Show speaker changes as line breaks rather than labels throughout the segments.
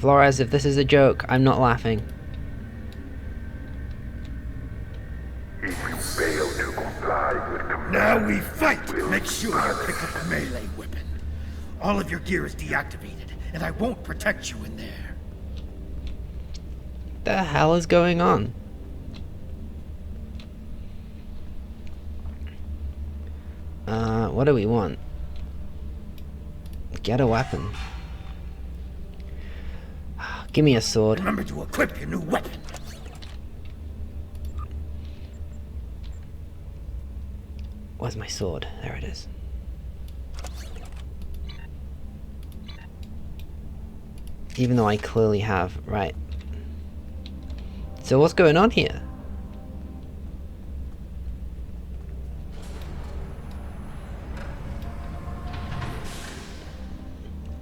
Flores, if this is a joke, I'm not laughing.
If you fail to comply with command...
Now we fight! Make sure you pick up a melee weapon. All of your gear is deactivated, and I won't protect you in there.
The hell is going on? What do we want? Get a weapon. Give me a sword.
Remember to equip your new weapon.
Where's my sword? There it is. Even though I clearly have, right. So what's going on here?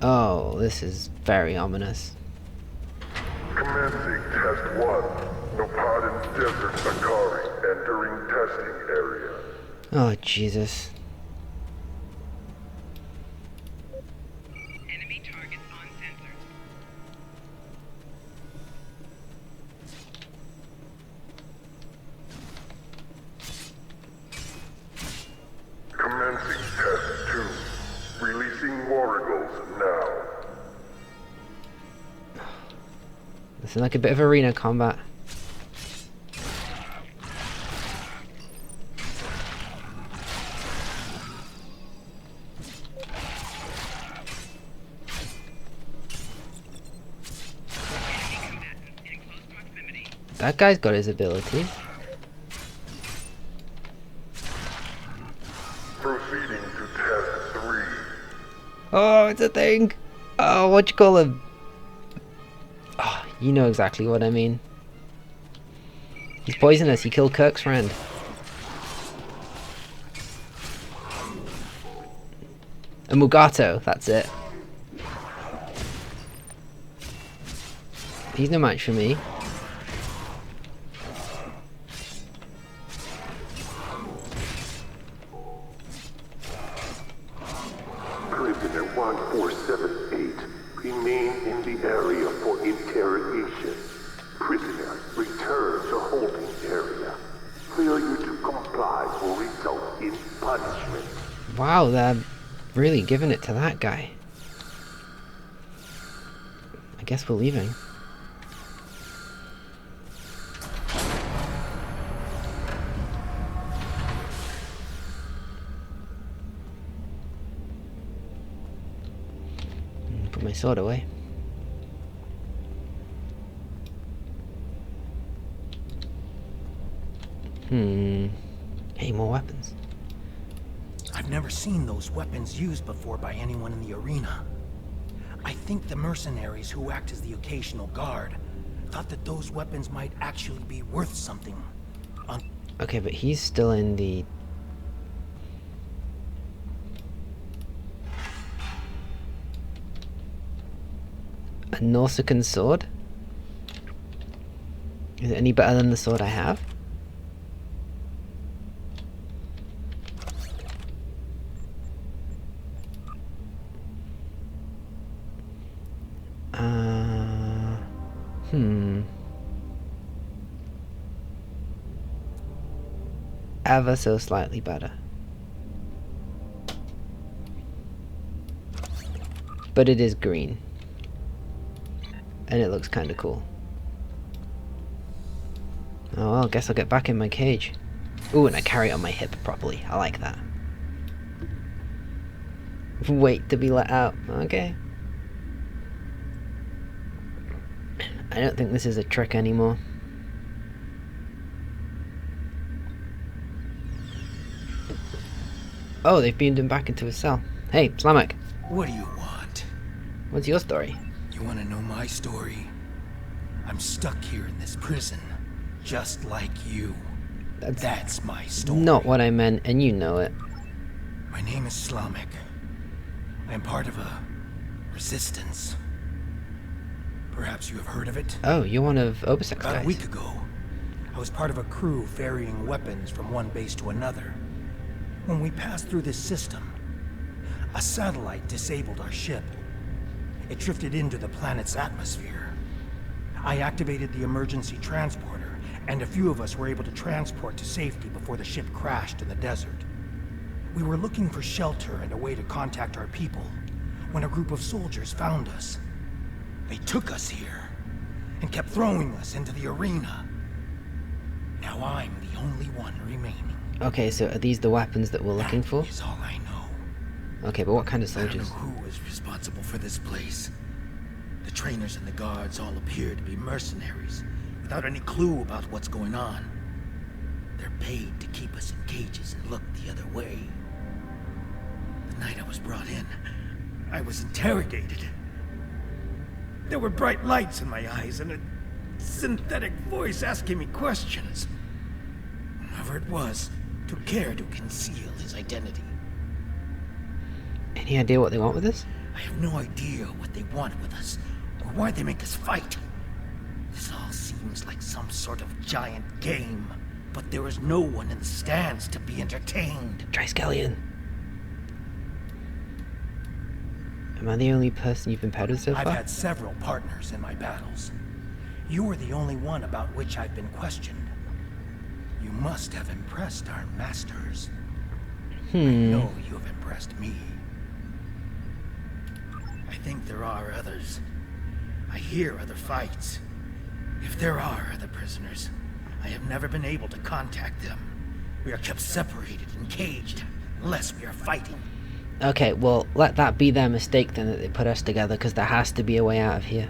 Oh, this is very ominous.
Commencing Test 1. Nopadin's Desert Akari entering testing area.
Oh, Jesus.
Enemy targets on sensor.
Commencing Test 2. Releasing Warrigals now.
This is like a bit of arena combat. That guy's got his abilities.
Proceeding to Test 3.
Oh, it's a thing. Oh, what you call him? Oh, you know exactly what I mean. He's poisonous. He killed Kirk's friend. A Mugato, that's it. He's no match for me.
Prisoner 1478, remain in the area for interrogation. Prisoner, return to holding area. Failure to comply will result in punishment.
Wow, they're really giving it to that guy. I guess we're leaving. Put my sword away. Hey, more weapons.
I've never seen those weapons used before by anyone in the arena. I think the mercenaries who act as the occasional guard thought that those weapons might actually be worth something.
Okay, but he's still in the... A Nausicaan sword? Is it any better than the sword I have? Ever so slightly better. But it is green. And it looks kinda cool. Oh well, guess I'll get back in my cage. Ooh, and I carry it on my hip properly. I like that. Wait to be let out. Okay. I don't think this is a trick anymore. Oh, they've beamed him back into his cell. Hey, Slamek.
What do you want?
What's your story?
You want to know my story? I'm stuck here in this prison, just like you. That's my story.
Not what I meant, and you know it.
My name is Slamek. I am part of a resistance. Perhaps you have heard of it?
Oh, you're one of Obasek's
About
guys.
a week ago, I was part of a crew ferrying weapons from one base to another. When we passed through this system, a satellite disabled our ship, It drifted into the planet's atmosphere. I activated the emergency transporter, and a few of us were able to transport to safety before the ship crashed in the desert. We were looking for shelter and a way to contact our people when a group of soldiers found us. They took us here and kept throwing us into the arena. Now I'm the only one remaining.
Okay, so are these the weapons that we're looking for?
That is all I know.
Okay, but what kind of
I don't
soldiers?
know who was responsible for this place. The trainers and the guards all appear to be mercenaries, without any clue about what's going on. They're paid to keep us in cages and look the other way. The night I was brought in, I was interrogated. There were bright lights in my eyes and a synthetic voice asking me questions. Whoever it was took care to conceal his identity.
Any idea what they want with us?
I have no idea what they want with us, or why they make us fight. This all seems like some sort of giant game, but there is no one in the stands to be entertained.
Triskelion. Am I the only person you've been paired with so far?
I've had several partners in my battles. You are the only one about which I've been questioned. You must have impressed our masters. I know you have impressed me. I think there are others. I hear other fights. If there are other prisoners, I have never been able to contact them. We are kept separated and caged, unless we are fighting.
Okay, well, let that be their mistake then that they put us together, because there has to be a way out of here.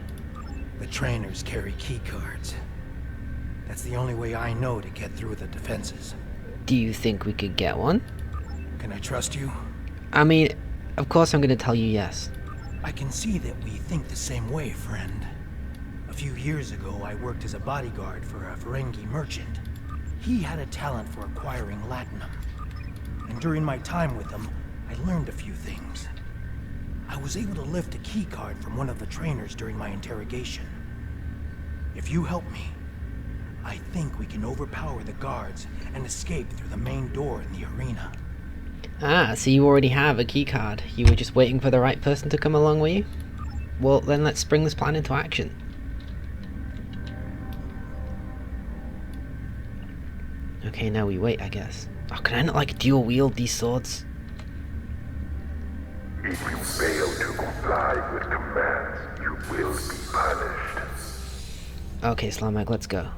The trainers carry key cards. That's the only way I know to get through the defenses.
Do you think we could get one?
Can I trust you?
I mean, of course I'm going to tell you yes.
I can see that we think the same way, friend. A few years ago, I worked as a bodyguard for a Ferengi merchant. He had a talent for acquiring latinum. And during my time with him, I learned a few things. I was able to lift a key card from one of the trainers during my interrogation. If you help me, I think we can overpower the guards and escape through the main door in the arena.
Ah, so you already have a key card. You were just waiting for the right person to come along, were you? Well, then let's bring this plan into action. Okay, now we wait, I guess. Oh, can I not, like, dual wield these swords?
If you fail to comply with commands, you will be punished.
Okay, Slamek, let's go.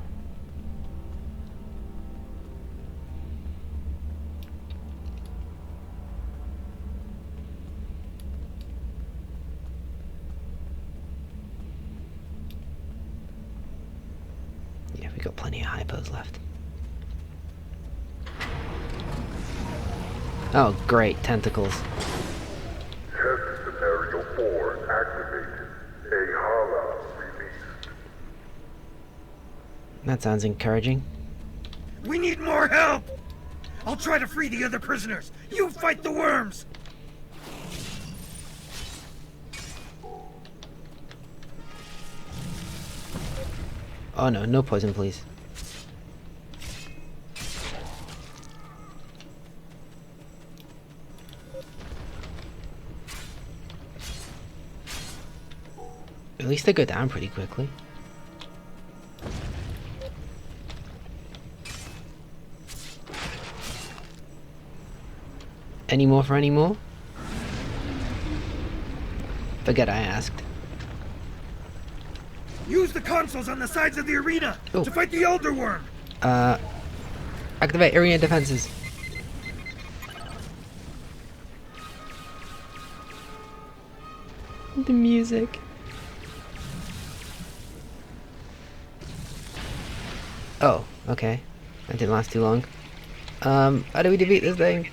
Yeah, we got plenty of hypos left. Oh, great, tentacles.
Test scenario 4 activated. A Hala released.
That sounds encouraging.
We need more help! I'll try to free the other prisoners. You fight the worms!
Oh no, no poison, please. At least they go down pretty quickly. Any more for any more? Forget I asked.
Use the consoles on the sides of the arena to fight the Elder Worm!
Activate arena defenses. The music. Oh, okay. That didn't last too long. How do we defeat this thing?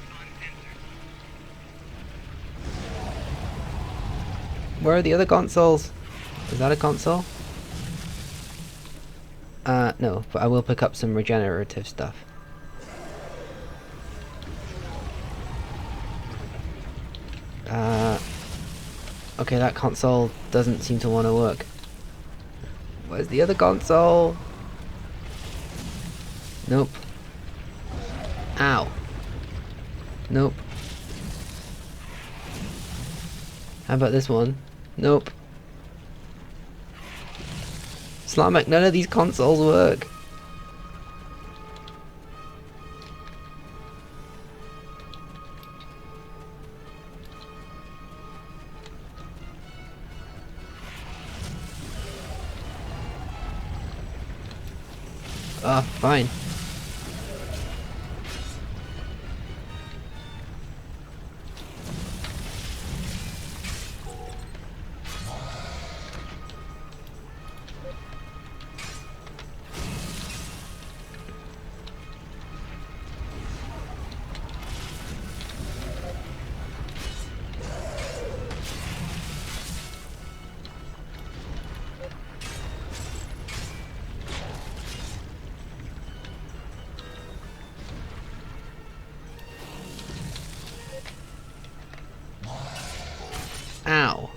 Where are the other consoles? Is that a console? No, but I will pick up some regenerative stuff. Okay, that console doesn't seem to want to work. Where's the other console? Nope. Ow. Nope. How about this one? Nope. Slamek, none of these consoles work. Oh, fine. Ow.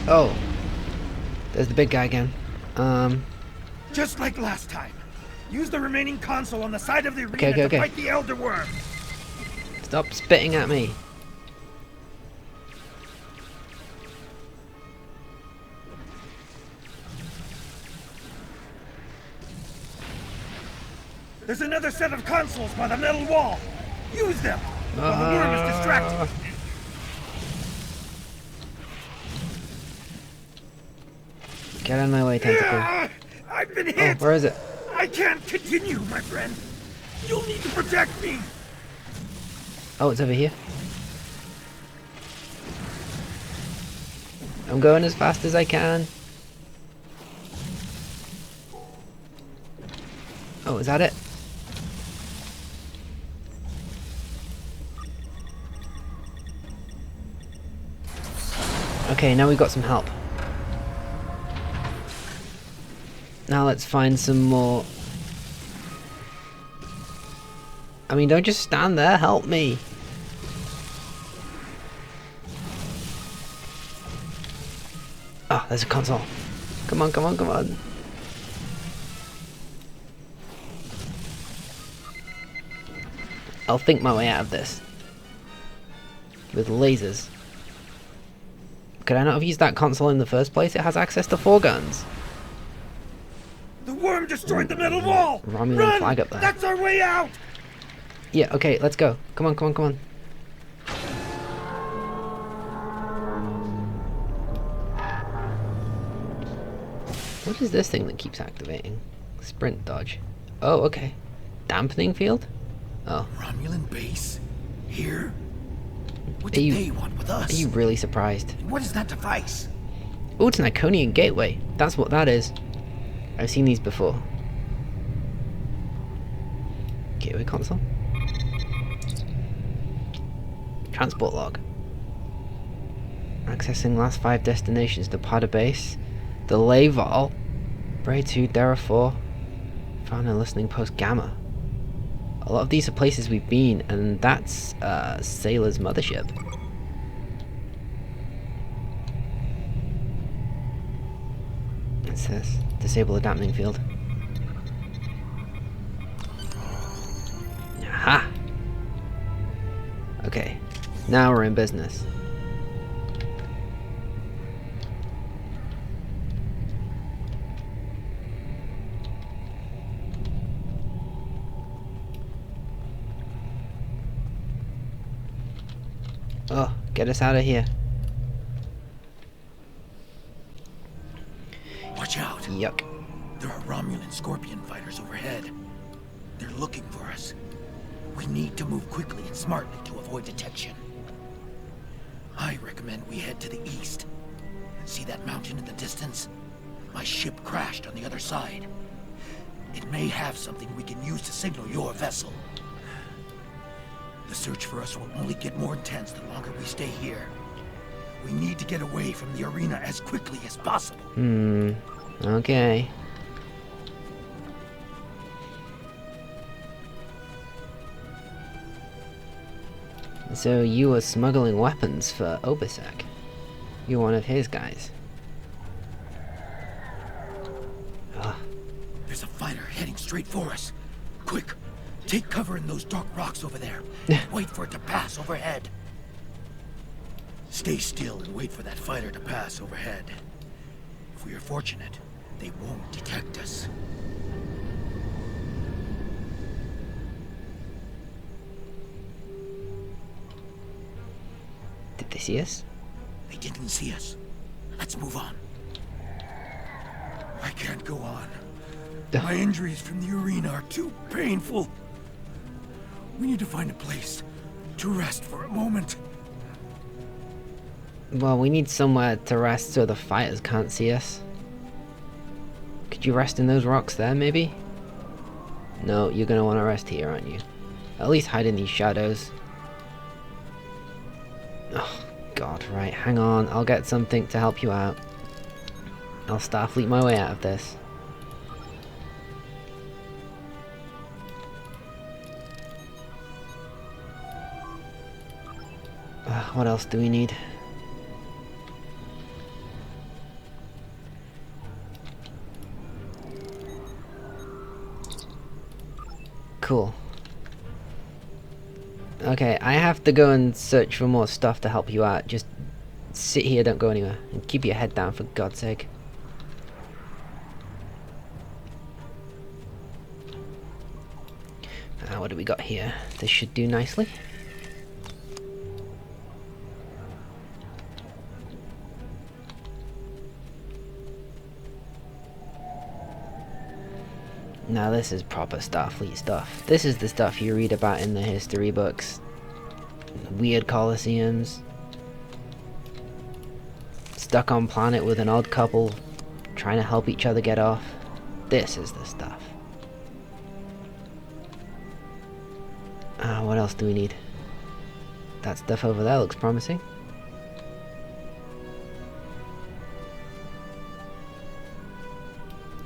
Oh. There's the big guy again.
Just like last time. Use the remaining console on the side of the arena
Okay.
to fight the Elder Worm.
Stop spitting at me.
There's another set of consoles by the metal wall. Use them while the worm is distracted.
Get out of my way, Tentacle.
I've been
Oh,
hit.
where is it?
I can't continue, my friend. You'll need to protect me.
Oh, it's over here. I'm going as fast as I can. Oh, is that it? Okay, now we've got some help. Now let's find some more. I mean, don't just stand there, help me. Oh, there's a console. Come on, come on, come on. I'll think my way out of this. With lasers. Could I not have used that console in the first place? It has access to 4 guns.
The worm destroyed the metal wall.
Romulan
Run!
flag up there.
That's our way out.
Yeah, okay, let's go. Come on, come on, come on. What is this thing that keeps activating? Sprint dodge. Oh, okay. Dampening field? Oh.
Romulan base? Here? What
Are
do
you-
they want with us?
Are you really surprised?
What is that device?
Oh, it's an Iconian gateway. That's what that is. I've seen these before. Gateway console. Transport log. Accessing last 5 destinations. The Pada base. The Laval. Bray 2, Dara 4. Found a listening post Gamma. A lot of these are places we've been, and that's Sailor's mothership. What's this? Disable adapting field. Aha! Okay, now we're in business. Oh, get us out of here.
Watch out.
Yuck.
There are Romulan Scorpion fighters overhead. They're looking for us. We need to move quickly and smartly to avoid detection. I recommend we head to the east. See that mountain in the distance? My ship crashed on the other side. It may have something we can use to signal your vessel. The search for us will only get more intense the longer we stay here. We need to get away from the arena as quickly as possible.
Okay. So you were smuggling weapons for Obisek. You're one of his guys.
There's a fighter heading straight for us. Quick, take cover in those dark rocks over there. Wait for it to pass overhead. Stay still and wait for that fighter to pass overhead. If we are fortunate, they won't detect us.
Did they see us?
They didn't see us. Let's move on. I can't go on. My injuries from the arena are too painful. We need to find a place to rest for a moment.
Well, we need somewhere to rest so the fighters can't see us. Could you rest in those rocks there, maybe? No, you're gonna want to rest here, aren't you? At least hide in these shadows. Oh, God, right, hang on. I'll get something to help you out. I'll Starfleet my way out of this. What else do we need? Cool. Okay, I have to go and search for more stuff to help you out. Just sit here, don't go anywhere. And keep your head down, for God's sake. What do we got here? This should do nicely. Now this is proper Starfleet stuff. This is the stuff you read about in the history books. Weird coliseums. Stuck on planet with an odd couple trying to help each other get off. This is the stuff. What else do we need? That stuff over there looks promising.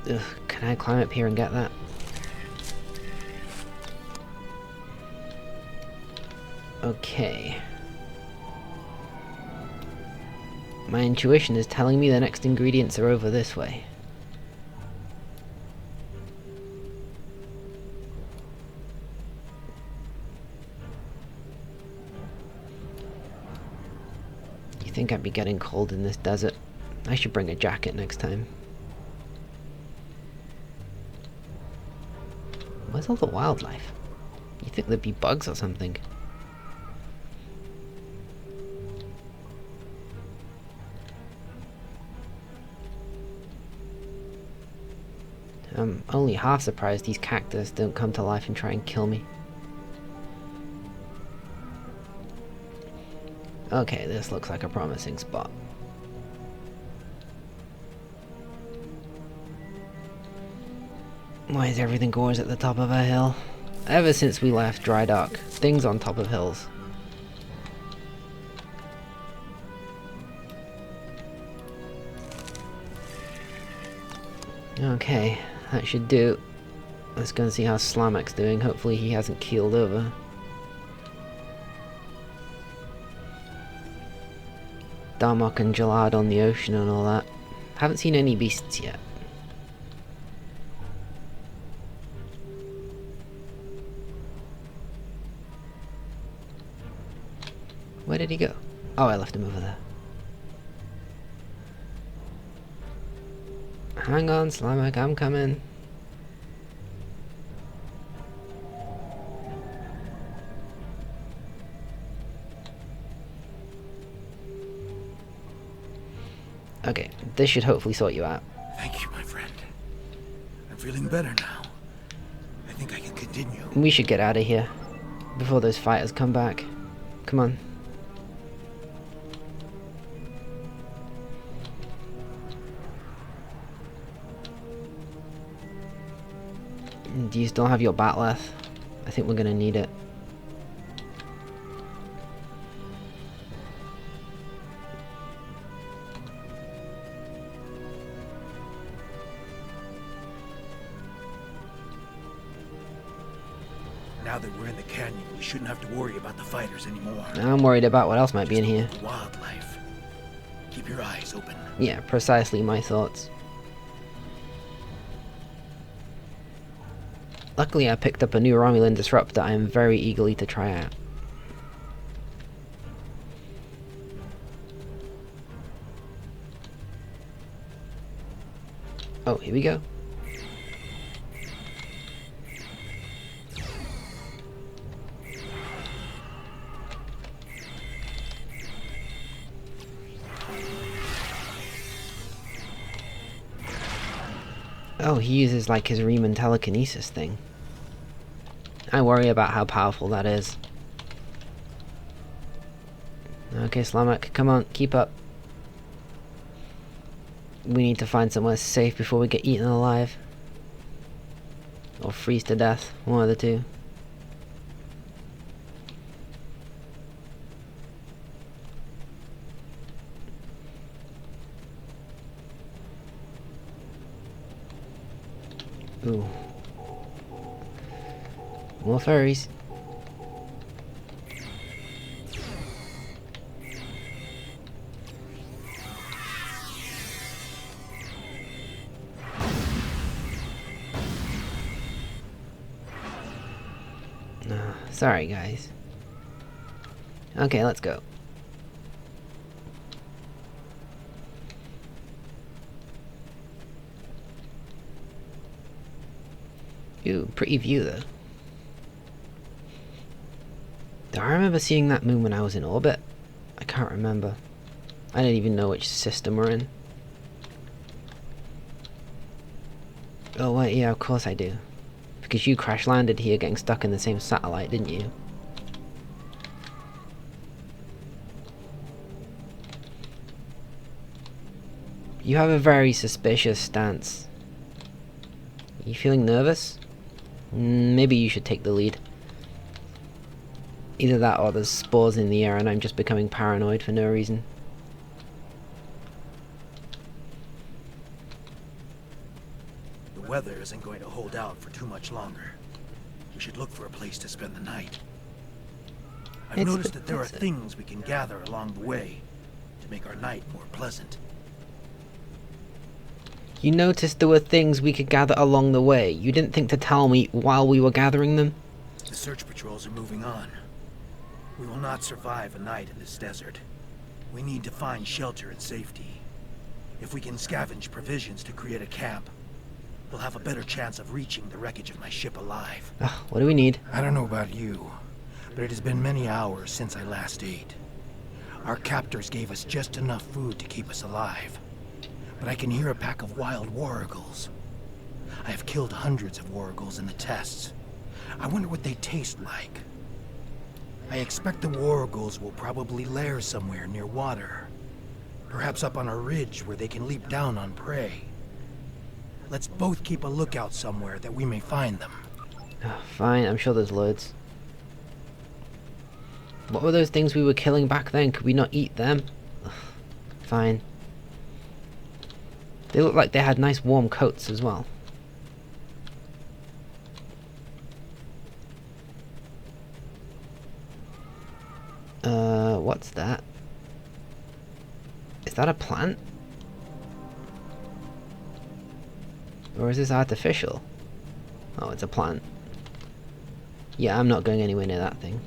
Ugh, can I climb up here and get that? Okay. My intuition is telling me the next ingredients are over this way. You think I'd be getting cold in this desert? I should bring a jacket next time. Where's all the wildlife? You think there'd be bugs or something? I'm only half surprised these cactus don't come to life and try and kill me. Okay, this looks like a promising spot. Why is everything always at the top of a hill? Ever since we left Dry Dock, things on top of hills. Okay, that should do. Let's go and see how Slamak's doing. Hopefully he hasn't keeled over. Darmok and Jalad on the ocean and all that. Haven't seen any beasts yet. Where did he go? Oh, I left him over there. Hang on, Slamak, I'm coming. Okay, this should hopefully sort you out.
Thank you, my friend. I'm feeling better now. I think I can continue.
We should get out of here before those fighters come back. Come on. Do you still have your batleth? I think we're gonna need it.
Now that we're in the canyon, we shouldn't have to worry about the fighters anymore.
I'm worried about what else might be in here.
Wildlife. Keep your eyes open.
Yeah, precisely my thoughts. Luckily I picked up a new Romulan disruptor I am very eagerly to try out. Oh, here we go. Oh, he uses like his Riemann telekinesis thing. I worry about how powerful that is. Okay, Slamak, come on, keep up. We need to find somewhere safe before we get eaten alive. Or freeze to death, one of the two. Ooh. More furries. Sorry, guys. Okay, let's go. Ooh, pretty view though. Do I remember seeing that moon when I was in orbit? I can't remember. I don't even know which system we're in. Oh wait, yeah, of course I do. Because you crash landed here getting stuck in the same satellite, didn't you? You have a very suspicious stance. Are you feeling nervous? Maybe you should take the lead. Either that or there's spores in the air and I'm just becoming paranoid for no reason.
The weather isn't going to hold out for too much longer. We should look for a place to spend the night. I've noticed that there are things we can gather along the way to make our night more pleasant.
You noticed there were things we could gather along the way. You didn't think to tell me while we were gathering them?
The search patrols are moving on. We will not survive a night in this desert. We need to find shelter and safety. If we can scavenge provisions to create a camp, we'll have a better chance of reaching the wreckage of my ship alive.
What do we need?
I don't know about you, but it has been many hours since I last ate. Our captors gave us just enough food to keep us alive. But I can hear a pack of wild wargles. I have killed hundreds of wargles in the tests. I wonder what they taste like. I expect the wargles will probably lair somewhere near water. Perhaps up on a ridge where they can leap down on prey. Let's both keep a lookout somewhere that we may find them.
Fine, I'm sure there's loads. What were those things we were killing back then? Could we not eat them? Fine. They look like they had nice warm coats as well. What's that? Is that a plant? Or is this artificial? Oh, it's a plant. Yeah, I'm not going anywhere near that thing.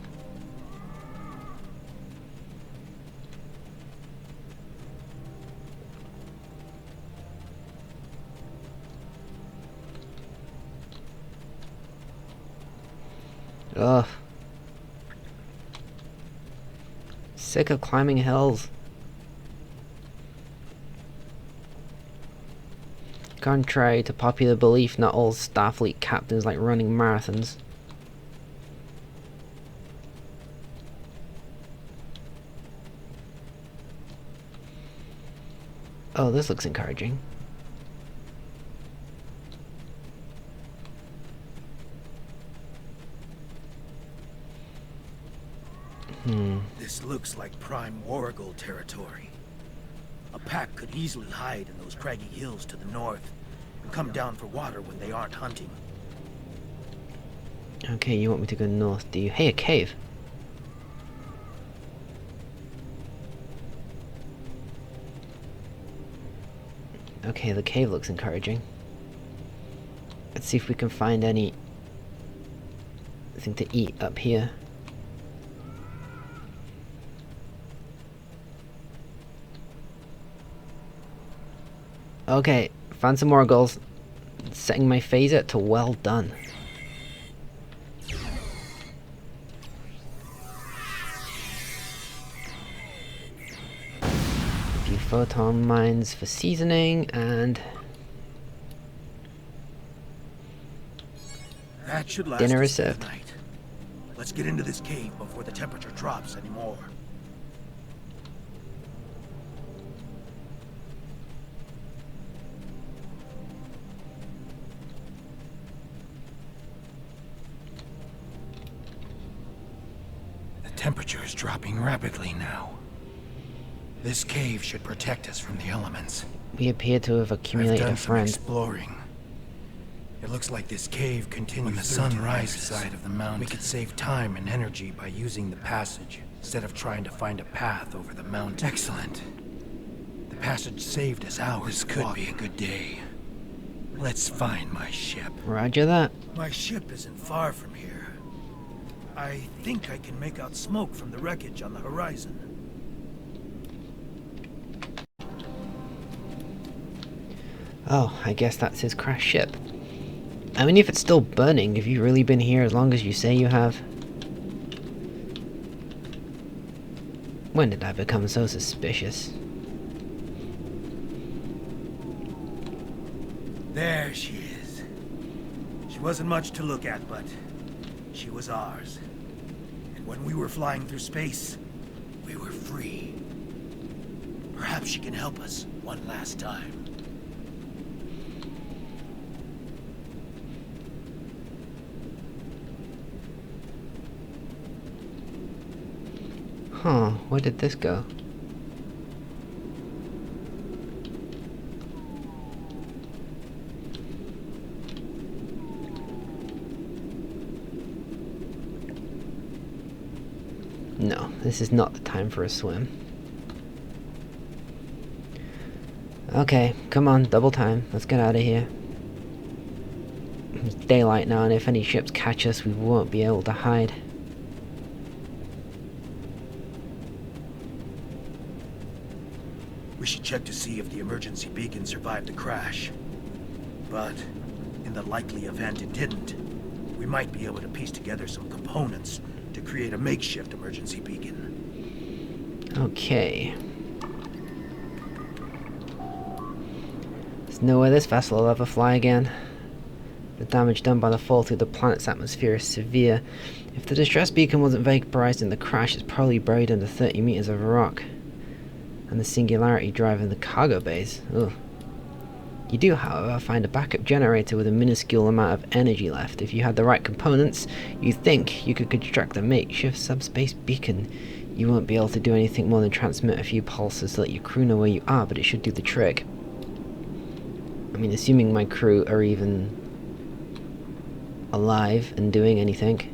Ugh. Sick of climbing hills. Contrary to popular belief, not all Starfleet captains like running marathons. Oh, this looks encouraging.
This looks like prime wargle territory. A pack could easily hide in those craggy hills to the north and come down for water when they aren't hunting.
Okay, you want me to go north, do you? Hey, a cave. Okay, the cave looks encouraging. Let's see if we can find any Nothing to eat up here. Okay, found some more goals. Setting my phaser to well done. A few photon mines for seasoning, and
That should last
dinner
us
is
through
served.
the night. Let's get into this cave before the temperature drops anymore. The temperature is dropping rapidly now. This cave should protect us from the elements.
We appear to have
I've
accumulated
done
a
some
friend.
exploring. It looks like this cave continues when the sun rises side of the mountain. We could save time and energy by using the passage instead of trying to find a path over the mountain. Excellent. The passage saved us hours. This could be a good day. Let's find my ship.
Roger that.
My ship isn't far from here. I think I can make out smoke from the wreckage on the horizon.
Oh, I guess that's his crashed ship. I mean, if it's still burning, have you really been here as long as you say you have? When did I become so suspicious?
There she is. She wasn't much to look at, but she was ours. And when we were flying through space, we were free. Perhaps she can help us one last time.
Huh, where did this go? No, this is not the time for a swim. Okay, come on, double time. Let's get out of here. It's daylight now, and if any ships catch us, we won't be able to hide.
We should check to see if the emergency beacon survived the crash. But in the likely event it didn't, we might be able to piece together some components to create a makeshift emergency beacon.
Okay. There's no way this vessel will ever fly again. The damage done by the fall through the planet's atmosphere is severe. If the distress beacon wasn't vaporized in the crash, it's probably buried under 30 meters of rock. And the singularity drive in the cargo bays. Ugh. You do, however, find a backup generator with a minuscule amount of energy left. If you had the right components, you think you could construct a makeshift subspace beacon. You won't be able to do anything more than transmit a few pulses to let your crew know where you are, but it should do the trick. I mean, assuming my crew are even alive and doing anything.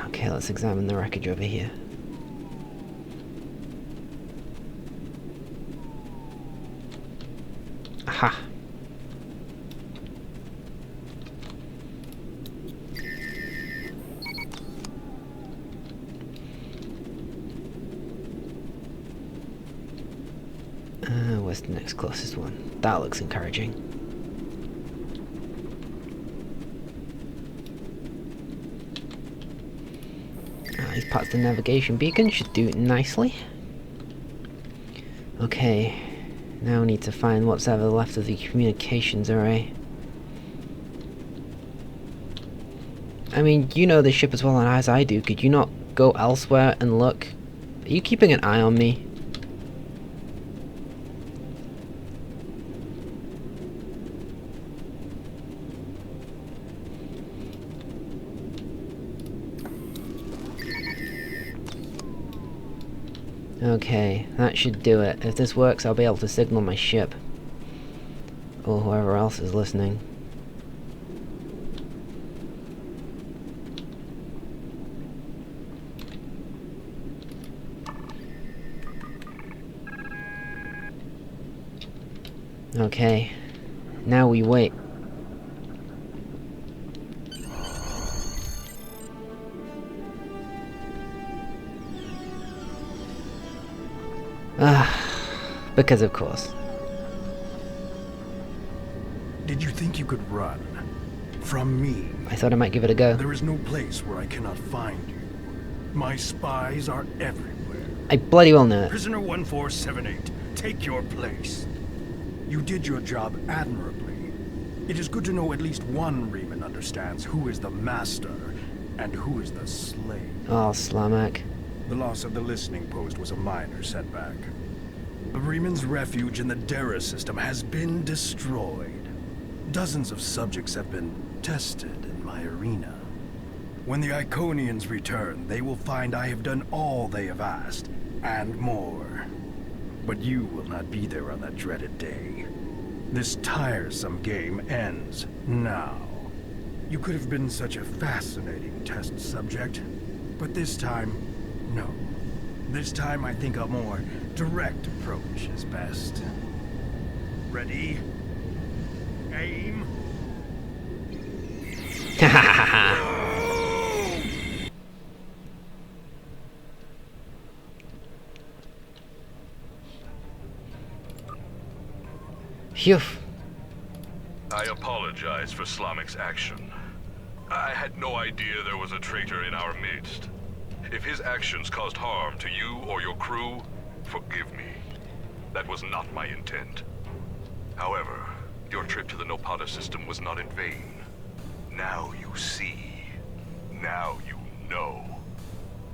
Okay, let's examine the wreckage over here. Aha! Where's the next closest one? That looks encouraging. These parts of the navigation beacon should do it nicely. Okay, now we need to find what's ever left of the communications array. I mean, you know the ship as well as I do. Could you not go elsewhere and look? Are you keeping an eye on me? Okay, that should do it. If this works, I'll be able to signal my ship. Or whoever else is listening. Okay, Now we wait. Because of course.
Did you think you could run from me?
I thought I might give it a go.
There is no place where I cannot find you. My spies are everywhere.
I bloody well know it.
Prisoner 1478, take your place. You did your job admirably. It is good to know at least one Riemann understands who is the master and who is the slave.
Oh, Slamak.
The loss of the listening post was a minor setback. The Riemann's refuge in the Dera system has been destroyed. Dozens of subjects have been tested in my arena. When the Iconians return, they will find I have done all they have asked, and more. But you will not be there on that dreaded day. This tiresome game ends now. You could have been such a fascinating test subject, but this time, no. This time I think a more direct approach is best. Ready? Aim.
Phew.
I apologize for Slamik's action. I had no idea there was a traitor in our midst. If his actions caused harm to you or your crew, forgive me. That was not my intent. However, your trip to the Nopata system was not in vain. Now you see. Now you know.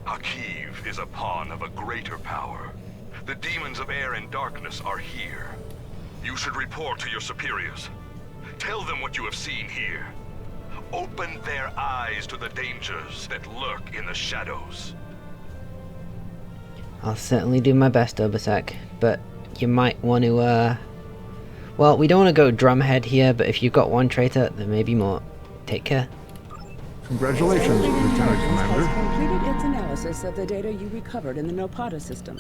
Hakiv is a pawn of a greater power. The demons of air and darkness are here. You should report to your superiors. Tell them what you have seen here. Open their eyes to the dangers that lurk in the shadows.
I'll certainly do my best, Obasek, but you might want to, well, we don't want to go drumhead here, but if you've got one traitor, there may be more. Take care.
Congratulations, Lieutenant Commander.
Has completed its analysis of the data you recovered in the Nopata system.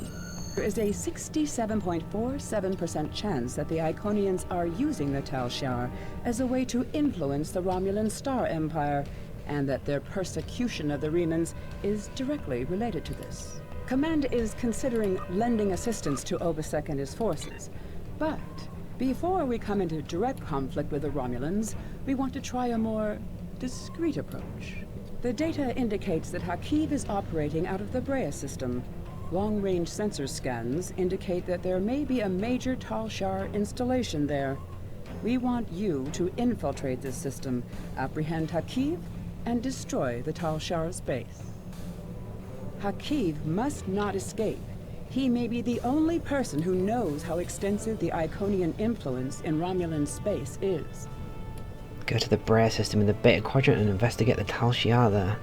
There is a 67.47% chance that the Iconians are using the Tal Shiar as a way to influence the Romulan Star Empire, and that their persecution of the Riemans is directly related to this. Command is considering lending assistance to Obasek and his forces, but before we come into direct conflict with the Romulans, we want to try a more discreet approach. The data indicates that Hakiv is operating out of the Brea system. Long-range sensor scans indicate that there may be a major Tal Shiar installation there. We want you to infiltrate this system, apprehend Hakiv, and destroy the Tal Shiar's base. Hakiv must not escape. He may be the only person who knows how extensive the Iconian influence in Romulan space is.
Go to the Brea system in the Beta Quadrant and investigate the Tal Shiar there.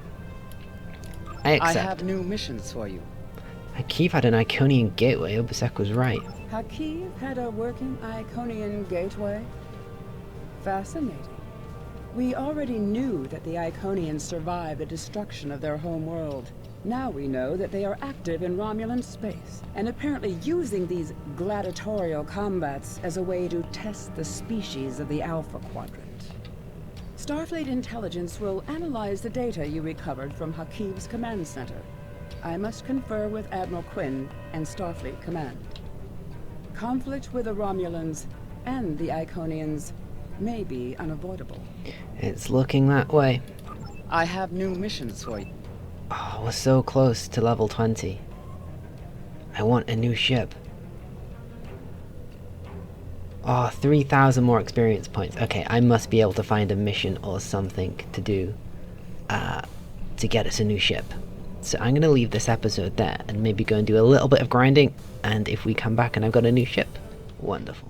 I accept.
I have new missions for you.
Hakiv had an Iconian gateway, Obasek was right.
Hakiv had a working Iconian gateway? Fascinating. We already knew that the Iconians survived the destruction of their home world. Now we know that they are active in Romulan space, and apparently using these gladiatorial combats as a way to test the species of the Alpha Quadrant. Starfleet Intelligence will analyze the data you recovered from Hakiv's command center. I must confer with Admiral Quinn and Starfleet Command. Conflict with the Romulans and the Iconians may be unavoidable.
It's looking that way.
I have new missions for you.
Oh, we're so close to level 20. I want a new ship. Oh, 3,000 more experience points. Okay, I must be able to find a mission or something to do to get us a new ship. So I'm going to leave this episode there and maybe go and do a little bit of grinding, and if we come back and I've got a new ship, wonderful.